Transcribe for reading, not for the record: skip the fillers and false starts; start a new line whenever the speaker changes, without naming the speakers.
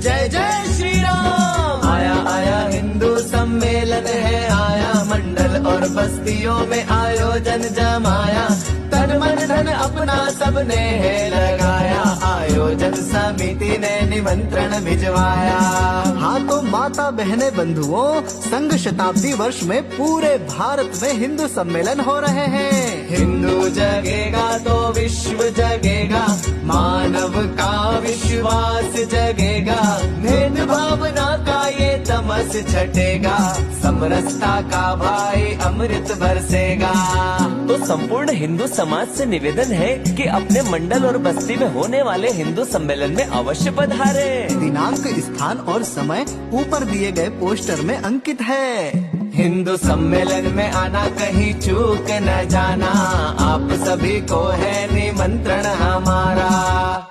जय जय श्री राम। आया आया हिंदू सम्मेलन है आया, मंडल और बस्तियों में आयोजन जमाया, तन मन धन अपना सबने है लगाया, आयोजन समिति ने निमंत्रण भिजवाया।
हाँ तो माता बहने बंधुओं, संघ शताब्दी वर्ष में पूरे भारत में हिंदू सम्मेलन हो रहे हैं।
हिंदू जगेगा तो विश्व जगेगा, मानव का विश्वास जगेगा, भेद भावना का ये तमस छटेगा, समरसता का भाई अमृत बरसेगा।
तो संपूर्ण हिंदू समाज से निवेदन है कि अपने मंडल और बस्ती में होने वाले हिंदू सम्मेलन में अवश्य पधारे।
दिनांक, स्थान और समय ऊपर दिए गए पोस्टर में अंकित है।
हिंदू सम्मेलन में आना, कहीं चूक न जाना, आप सभी को है निमंत्रण हमारा।